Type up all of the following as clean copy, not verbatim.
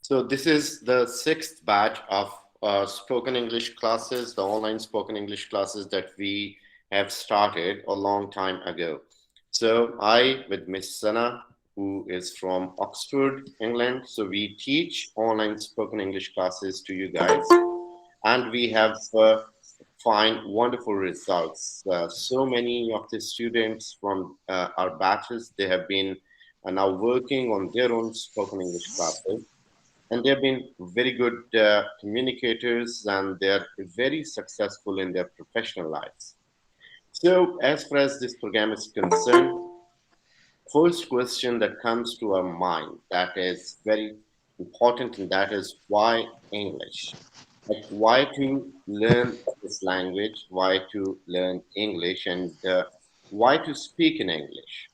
So this is the sixth batch of spoken English classes, the online spoken English classes that we have started a long time ago. So I, with Miss Sana, who is from Oxford, England, so we teach online spoken English classes to you guys, and we have find wonderful results. So many of the students from our batches, they have been now working on their own spoken English classes, and they've been very good communicators, and they're very successful in their professional lives. So as far as this program is concerned, first question that comes to our mind that is very important, and that is why English? Like, why to learn this language, why to learn English, and why to speak in English?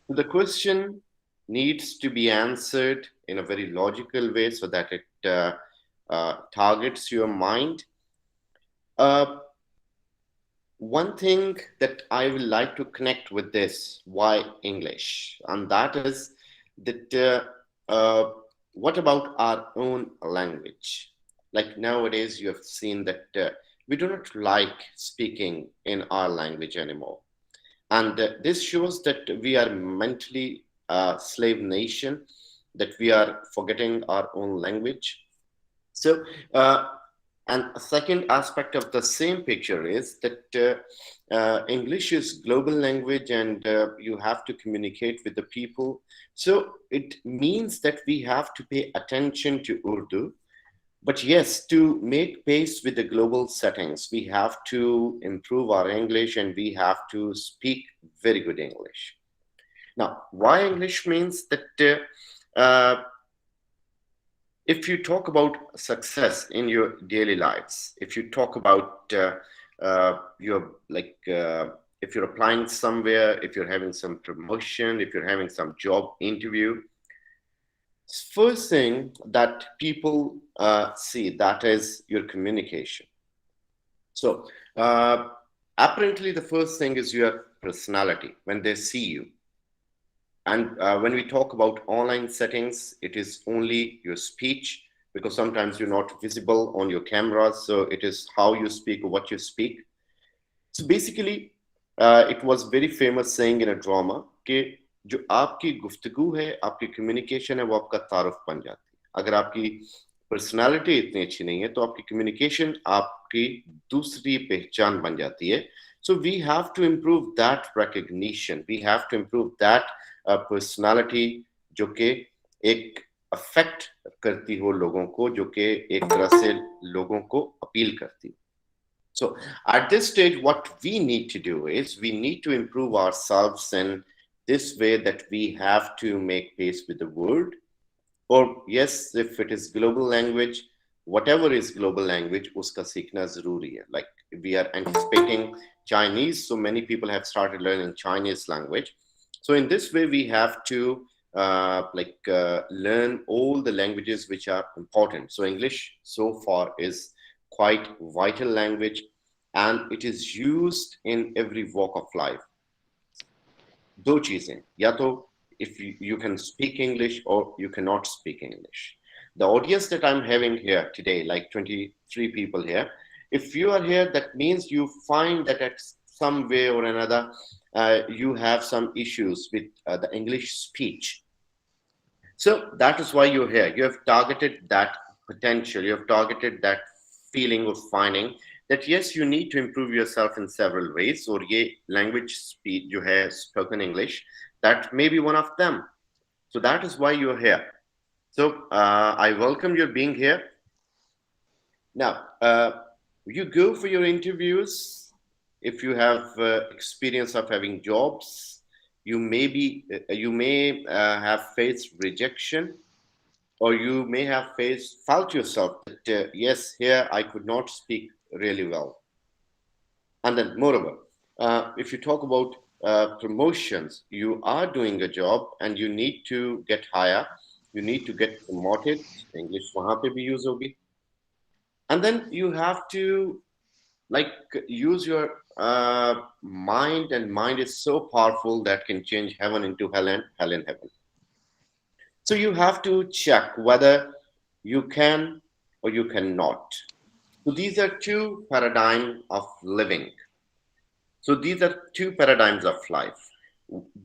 So the question needs to be answered in a very logical way so that it targets your mind. Uh, One thing that I would like to connect with this, why English? And that is that what about our own language? Like nowadays, you have seen that we do not like speaking in our language anymore. And this shows that we are mentally a slave nation, that we are forgetting our own language. So, and a second aspect of the same picture is that English is global language, and you have to communicate with the people. So it means that we have to pay attention to Urdu. But yes, to make pace with the global settings, we have to improve our English, and we have to speak very good English. Now, why English means that if you talk about success in your daily lives, if you talk about your if you're applying somewhere, if you're having some promotion, if you're having some job interview, first thing that people see, that is your communication. So apparently the first thing is your personality when they see you. And when we talk about online settings, it is only your speech, because sometimes you're not visible on your cameras. So it is how you speak or what you speak. So basically, it was very famous saying in a drama कि जो आपकी गुफ्तगू है, आपकी communication है, वो आपका तारुफ बन जाती है. अगर आपकी पर्सनालिटी इतनी अच्छी नहीं है, तो आपकी कम्युनिकेशन आपकी दूसरी पहचान बन जाती है. So we have to improve that recognition. We have to improve that personality जो कि एक अफेक्ट करती हो लोगों को, जो कि एक तरह से लोगों को अपील करती हो. So at this stage, what we need to do is we need to improve ourselves in this way, that we have to make pace with the world. Or yes, if it is global language, whatever is global language, uska seekhna zaruri hai. Like we are anticipating Chinese, so many people have started learning Chinese language. So in this way, we have to learn all the languages which are important. So English so far is quite vital language, and it is used in every walk of life. दो चीजें, या तो if you can speak English or you cannot speak English. The audience that I'm having here today, like 23 people here, if you are here, that means you find that at some way or another you have some issues with the English speech. So that is why you're here. You have targeted that potential. You have targeted that feeling of finding that yes, you need to improve yourself in several ways. Or ये language speed जो है spoken English, that may be one of them. So that is why you're here. So I welcome your being here. Now, you go for your interviews. If you have experience of having jobs, you may have faced rejection, or you may have felt yourself that yes, here I could not speak really well. And then moreover, if you talk about promotions, you are doing a job and you need to get higher, you need to get promoted. English वहाँ पे भी use होगी. And then you have to like use your mind, and mind is so powerful that can change heaven into hell and hell in heaven. So you have to check whether you can or you cannot. So these are two paradigms of living. So these are two paradigms of life.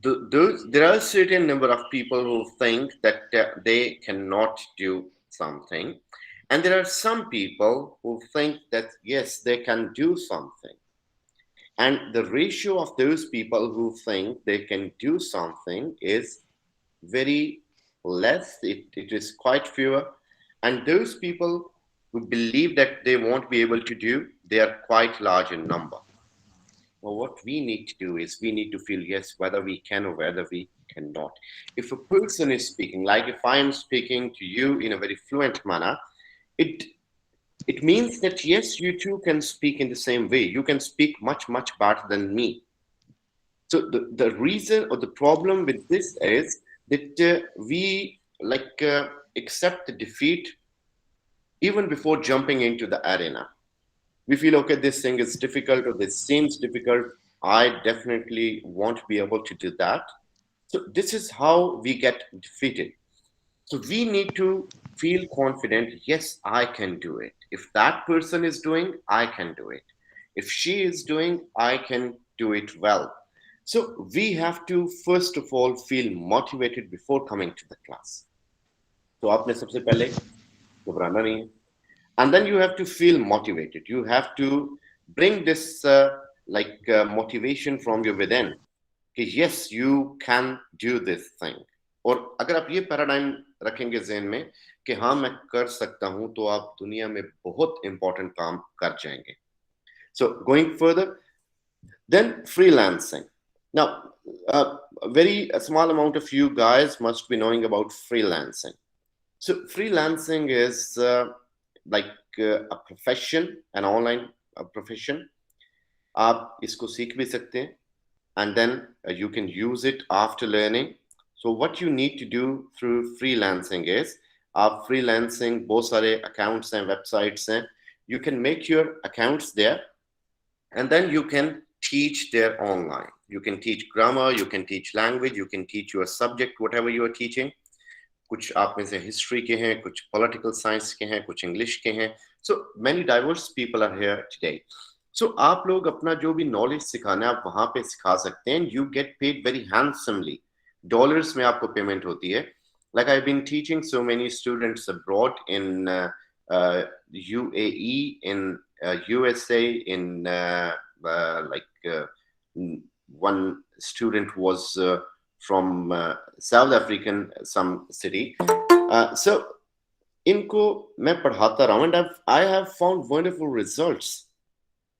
There are a certain number of people who think that they cannot do something, and there are some people who think that yes, they can do something. And the ratio of those people who think they can do something is very less. It is quite fewer. And those people who believe that they won't be able to do, they are quite large in number. Well, what we need to do is we need to feel yes, whether we can or whether we cannot. If a person is speaking, like if I am speaking to you in a very fluent manner, it it means that yes, you too can speak in the same way. You can speak much better than me. So the reason or the problem with this is that we accept the defeat even before jumping into the arena. We feel, okay, this thing is difficult or this seems difficult. I definitely won't be able to do that. So this is how we get defeated. So we need to feel confident. Yes, I can do it. If that person is doing, I can do it. If she is doing, I can do it well. So we have to first of all feel motivated before coming to the class. So आपने सबसे पहले घबराना नहीं है. And then you have to feel motivated. You have to bring this motivation from your within. कि yes, you can do this thing. और अगर आप ये पैराडाइम रखेंगे ज़हन में कि हाँ मैं कर सकता हूँ, तो आप दुनिया में बहुत इंपॉर्टेंट काम कर जाएंगे. So going further, then freelancing. Now, a very small amount of you guys must be knowing about freelancing. So freelancing is a profession, an online profession. आप इसको सीख भी सकते हैं, and then you can use it after learning. So what you need to do through freelancing is, आप freelancing बहुत सारे accounts and websites हैं. You can make your accounts there, and then you can teach there online. You can teach grammar, you can teach language, you can teach your subject, whatever you are teaching. कुछ आप में से history के हैं, कुछ political science के हैं, कुछ इंग्लिश के हैं. So many diverse people are here today. So आप लोग अपना जो भी नॉलेज सिखाना है आप वहां पे सिखा सकते हैं. You get paid very handsomely. Dollars में आपको पेमेंट होती है. Like I have been teaching so many students abroad in UAE, in USA, in one student was from South African some city. So इनको मैं पढ़ाता रहा हूं, and I have found wonderful results.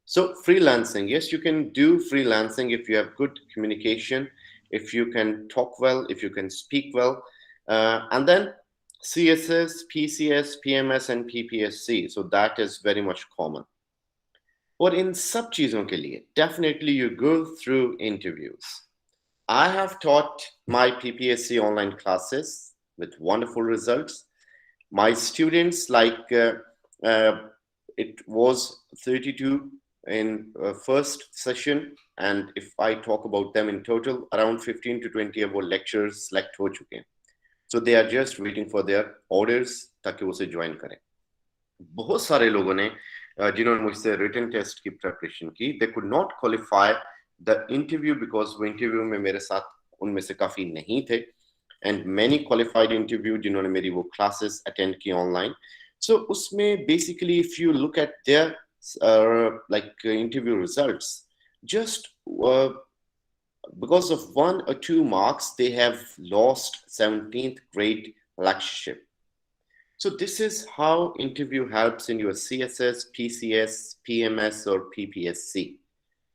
So freelancing, yes, you can do freelancing if you have good communication, if you can talk well, if you can speak well, and then CSS, PCS, PMS, and PPSC. So that is very much common. और इन सब चीजों के लिए definitely you go through interviews. I have taught my PPSC online classes with wonderful results. My students, it was 32 in first session, and if I talk about them in total, around 15 to 20 of वो lectures select हो चुके हैं. So they are just waiting for their orders ताकि वो से join करें. बहुत सारे लोगों ने जिन्होंने मुझसे written test की preparation की, they could not qualify the interview because वो interview में मेरे साथ उनमें से काफी नहीं थे, and many qualified interview जिन्होंने मेरी वो classes attend की online. So उसमें basically if you look at their interview results, just because of 1 or 2 marks they have lost 17th grade lectureship. So this is how interview helps in your CSS, PCS, PMS or PPSC.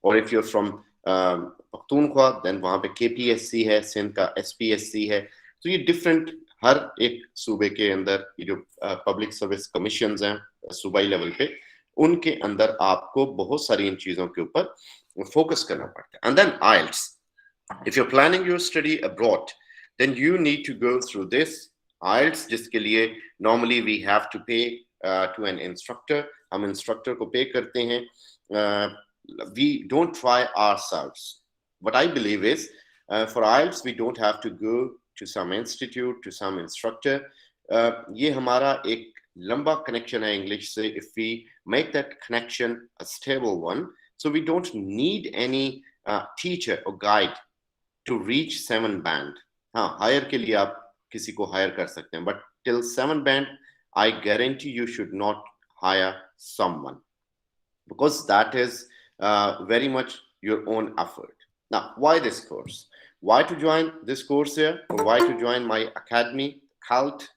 Or if you're from Pakhtunkhwa, then वहाँ पे KPSC है, सिंध का SPSC है. तो ये different, हर एक सूबे के अंदर ये जो पब्लिक सर्विस कमीशंस हैं सूबाई लेवल पे, उनके अंदर आपको बहुत सारी इन चीजों के ऊपर फोकस करना पड़ता है. And then IELTS. If you're planning your study abroad, then you need to go through this IELTS, जिसके लिए normally we have to pay to an instructor. हम instructor को pay करते हैं. We don't try ourselves. What I believe is, for IELTS, we don't have to go to some institute, to some instructor. ये हमारा एक lamba connection hai English se, if we make that connection a stable one, so we don't need any teacher or guide to reach 7 band. हाँ, hire के लिए आप किसी को hire कर सकते हैं, but till 7 band, I guarantee you should not hire someone, because that is very much your own effort. Now, why this course? Why to join this course here, or why to join my academy, CELT,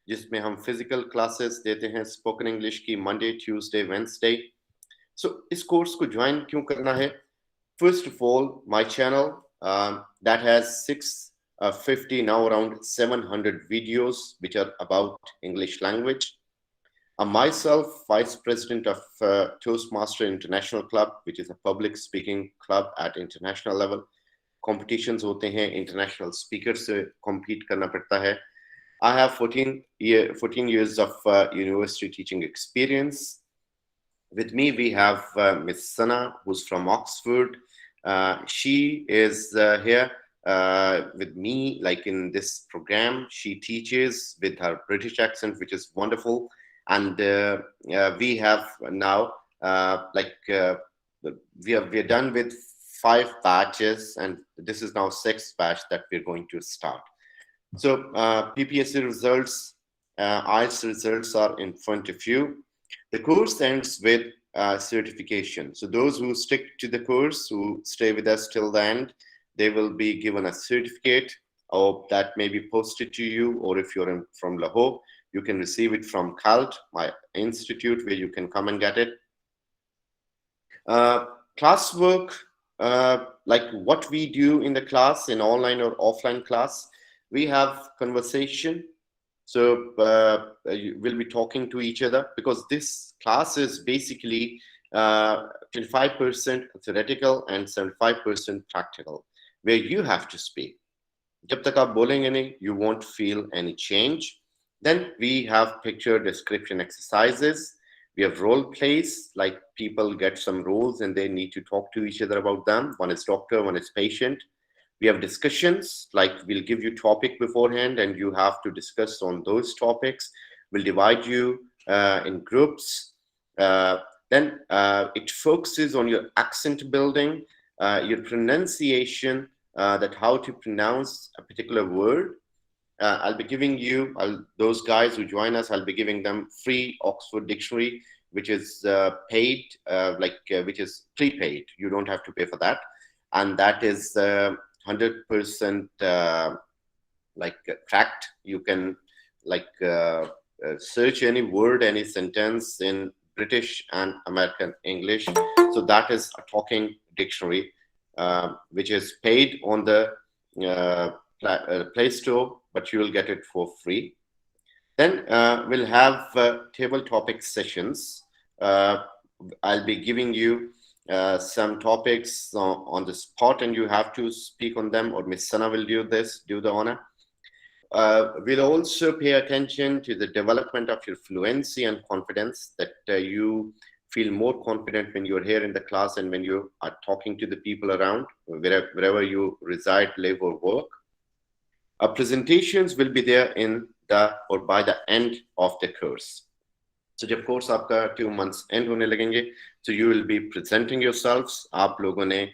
जिसमें हम physical classes देते हैं spoken English की Monday, Tuesday, Wednesday. So इस course को join क्यों करना है? First of all, my channel that has 650, now around 700 videos which are about English language. Myself, Vice President of Toastmaster International Club, which is a public speaking club at international level. Competitions होते हैं, international speakers से compete करना पड़ता है. I have 14 years of university teaching experience. With me, we have Miss Sana, who's from Oxford. She is here with me, like in this program. She teaches with her British accent, which is wonderful. And we have now, we are done with 5 batches, and this is now 6th batch that we're going to start. So PPSC results, IELTS results are in front of you. The course ends with certification. So those who stick to the course, who stay with us till the end, they will be given a certificate, or that may be posted to you, or if you're from Lahore, you can receive it from CELT, my institute, where you can come and get it. Classwork, like what we do in the class, in online or offline class, we have conversation. So we'll be talking to each other, because this class is basically 25% theoretical and 75% practical, where you have to speak. Jab tak aap bolenge nahi, you won't feel any change. Then we have picture description exercises. We have role plays, like people get some roles and they need to talk to each other about them. One is doctor, one is patient. We have discussions, like we'll give you topic beforehand and you have to discuss on those topics. We'll divide you in groups. Then it focuses on your accent building, your pronunciation, that how to pronounce a particular word. I'll be giving you, those guys who join us, I'll be giving them free Oxford Dictionary, which is paid, which is prepaid. You don't have to pay for that. And that is 100% cracked. You can search any word, any sentence in British and American English. So that is a talking dictionary, which is paid on the Play Store, but you will get it for free. Then we'll have table topic sessions. I'll be giving you some topics on the spot, and you have to speak on them, or Miss Sana will do the honor. We'll also pay attention to the development of your fluency and confidence, that you feel more confident when you're here in the class and when you are talking to the people around, wherever you reside, live, or work. Presentations will be there in the or by the end of the course. So जब course आपका 2 months end होने लगेंगे, so you will be presenting yourselves. आप लोगों ने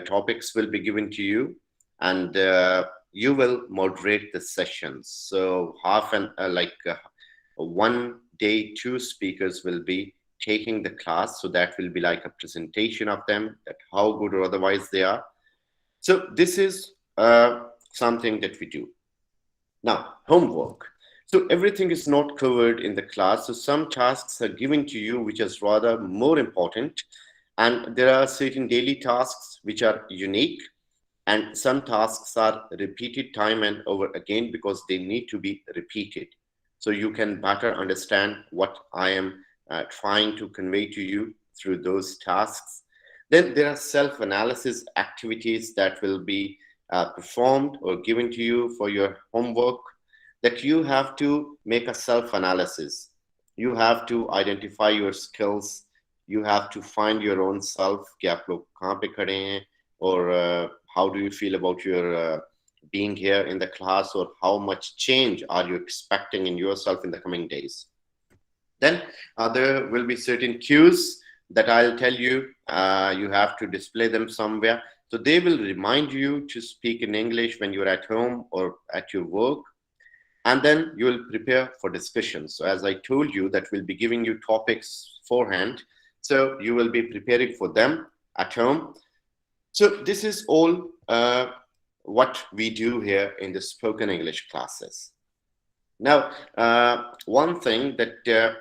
topics will be given to you, and you will moderate the sessions. So half an 1 day 2 speakers will be taking the class, so that will be like a presentation of them, that how good or otherwise they are. So this is something that we do. Now, homework. So everything is not covered in the class. So some tasks are given to you, which is rather more important. And there are certain daily tasks which are unique. And some tasks are repeated time and over again, because they need to be repeated. So you can better understand what I am trying to convey to you through those tasks. Then there are self-analysis activities that will be performed or given to you for your homework, that you have to make a self-analysis. You have to identify your skills. You have to find your own self, कि आप लोग कहाँ पे खड़े हैं, or how do you feel about your being here in the class, or how much change are you expecting in yourself in the coming days. Then there will be certain cues that I'll tell you. You have to display them somewhere. So they will remind you to speak in English when you're at home or at your work. And then you will prepare for discussion. So as I told you, that we'll be giving you topics beforehand. So you will be preparing for them at home. So this is all what we do here in the spoken English classes. Now, one thing that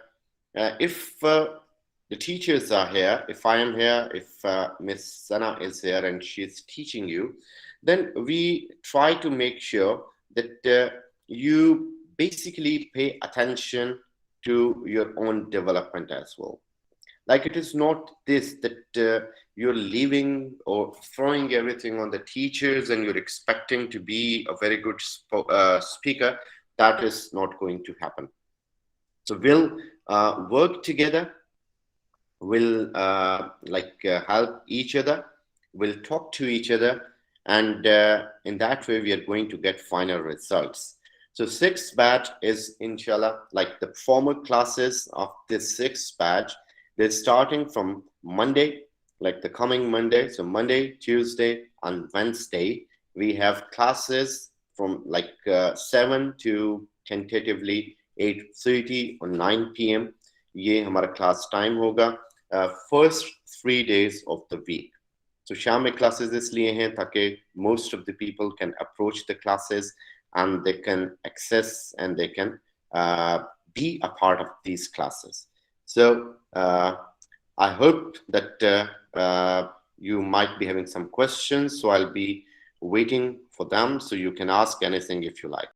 if the teachers are here, if I am here, if Miss Sana is here and she's teaching you, then we try to make sure that you basically pay attention to your own development as well. Like, it is not this that you're leaving or throwing everything on the teachers and you're expecting to be a very good speaker. That is not going to happen. So we'll work together, we'll help each other, we'll talk to each other, and in that way we are going to get final results. So sixth batch is, inshallah, like the formal classes of this sixth batch. They're starting from Monday, like the coming Monday. So Monday, Tuesday, and Wednesday, we have classes from like 7 to tentatively 8:30 or 9 p.m. ये हमारा class time होगा first 3 days of the week. So शाम में classes इसलिए हैं ताकि most of the people can approach the classes and they can access and they can be a part of these classes. So I hope that you might be having some questions. So I'll be waiting for them. So you can ask anything if you like.